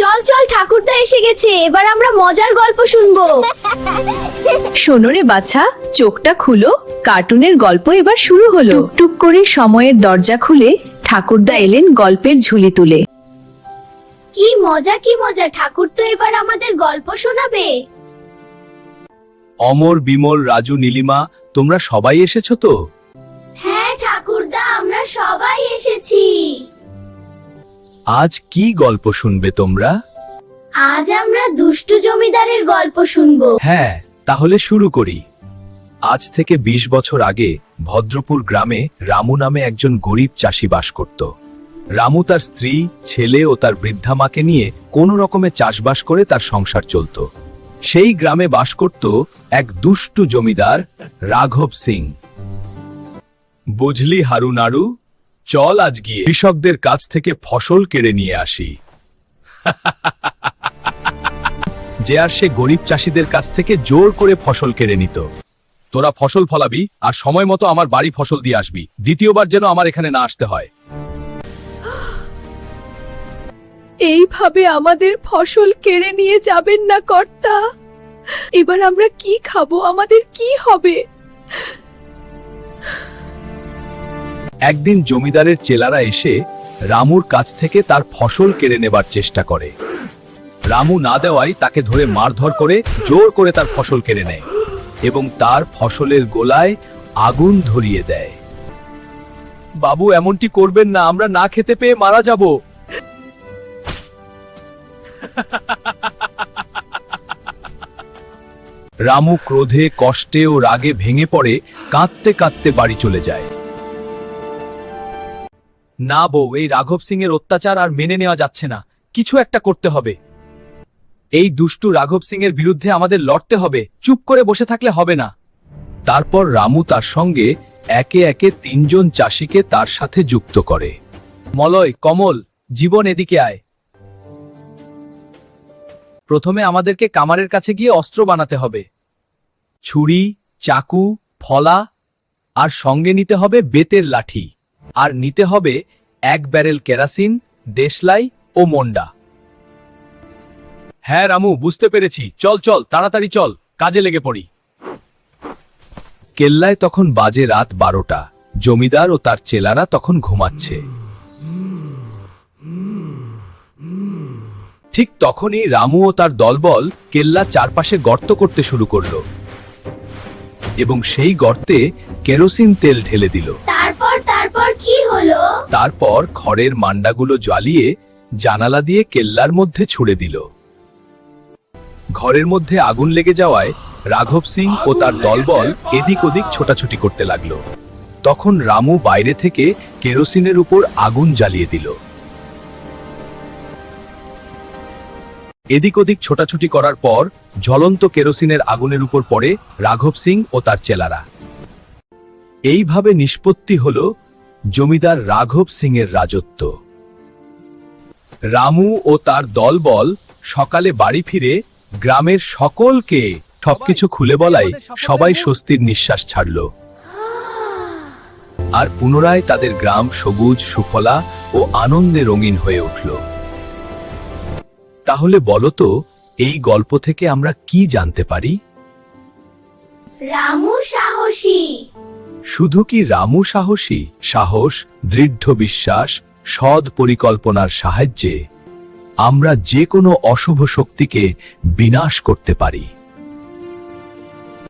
চল চল, ঠাকুরদা এসে গেছে, এবার আমরা মজার গল্প শুনবো। শোনো রে বাছা, চোখটা খুলো, কার্টুনের গল্প এবার শুরু হলো। টুক করে সময়ের দরজা খুলে ঠাকুরদা এলেন গল্পের ঝুলি তুলে। কি মজা কি মজা, ঠাকুর তো এবার আমাদের গল্প শোনাবে। অমর, বিমল, রাজু, নীলিমা, তোমরা সবাই এসেছো তো? হ্যাঁ ঠাকুরদা, আমরা সবাই এসেছি। আজ কি গল্প শুনবে তোমরা? আজ আমরা দুষ্টু জমিদারের গল্প শুনবো। হ্যাঁ, তাহলে শুরু করি। আজ থেকে 20 বছর আগে ভদ্রপুর গ্রামে রামু নামে একজন গরিব চাষি বাস করত। রামু তার স্ত্রী, ছেলে ও তার বৃদ্ধা মাকে নিয়ে কোনো রকমে চাষবাস করে তার সংসার চলত। সেই গ্রামে বাস করত এক দুষ্টু জমিদার, রাঘব সিং। বুঝলি হারু নাড়ু, চল আজ গিয়ে কৃষকদের কাছ থেকে ফসল কেড়ে নিয়ে আসি। যে আর সে গরিব চাষীদের কাছ থেকে জোর করে ফসল কেড়ে নিত। তোরা ফসল ফলাবি আর সময় মতো আমার বাড়ি ফসল দিয়ে আসবি, দ্বিতীয়বার যেন আমার এখানে না আসতে হয়। এইভাবে আমাদের ফসল কেড়ে নিয়ে যাবেন না কর্তা। এবার আমরা কি খাবো, আমাদের কি হবে? একদিন জমিদারের চেলারা এসে রামুর কাছ থেকে তার ফসল কেড়ে নেবার চেষ্টা করে। রামু না দেওয়ায় তাকে ধরে মারধর করে জোর করে তার ফসল কেড়ে নেয় এবং তার ফসলের গোলায় আগুন ধরিয়ে দেয়। বাবু, এমনটি করবেন না, আমরা না খেতে পেয়ে মারা যাব। রামু ক্রোধে, কষ্টে ও রাগে ভেঙে পড়ে কাঁদতে কাঁদতে বাড়ি চলে যায়। না বউ, এই রাঘব সিং এর অত্যাচার আর মেনে নেওয়া যাচ্ছে না, কিছু একটা করতে হবে। এই দুষ্টু রাঘব সিং এর বিরুদ্ধে আমাদের লড়তে হবে, চুপ করে বসে থাকলে হবে না। তারপর রামু তার সঙ্গে একে একে 3 জন চাষিকে তার সাথে যুক্ত করে। মলয়, কমল, জীবন, এদিকে আয়। প্রথমে আমাদেরকে কামারের কাছে গিয়ে অস্ত্র বানাতে হবে। ছুরি, চাকু, ফলা, আর সঙ্গে নিতে হবে বেতের লাঠি, আর নিতে হবে 1 ব্যারেল কেরাসিন, দেশলাই ও মন্ডা। হ্যাঁ রামু, বুঝতে পেরেছি, চল চল, তাড়াতাড়ি চল, কাজে লেগে পড়ি। কেল্লায় তখন বাজে রাত 12টা। জমিদার ও তার চেলারা তখন ঘুমাচ্ছে। ঠিক তখনই রামু ও তার দলবল কেল্লা চারপাশে গর্ত করতে শুরু করলো এবং সেই গর্তে কেরোসিন তেল ঢেলে দিল। তারপর কি হলো? তারপর খড়ের মান্ডাগুলো জ্বালিয়ে জানালা দিয়ে কেল্লার মধ্যে ছুড়ে দিল। ঘরের মধ্যে আগুন লেগে যাওয়ায় রাঘব সিং ও তার দলবল এদিক ওদিক ছোটাছুটি করতে লাগলো। তখন রামু বাইরে থেকে কেরোসিনের উপর আগুন জ্বালিয়ে দিল। এদিক ওদিক ছোটাছুটি করার পর জ্বলন্ত কেরোসিনের আগুনের উপর পড়ে রাঘব সিং ও তার চেলারা। এইভাবে নিষ্পত্তি হল জমিদার রাঘব সিং এর রাজত্ব। রামু ও তার দলবল সকালে বাড়ি ফিরে গ্রামের সকলকে সবকিছু খুলে বলায় সবাই স্বস্তির নিঃশ্বাস ছাড়ল। আর পুনরায় তাদের গ্রাম সবুজ, সুফলা ও আনন্দে রঙিন হয়ে উঠল। তাহলে বলো তো, এই গল্প থেকে আমরা কি জানতে পারি? রামু সাহসী। শুধু কি রামু সাহসী? সাহস, দৃঢ় বিশ্বাস, সৎ পরিকল্পনার সাহায্যে আমরা যে কোনো অশুভ শক্তিকে বিনাশ করতে পারি।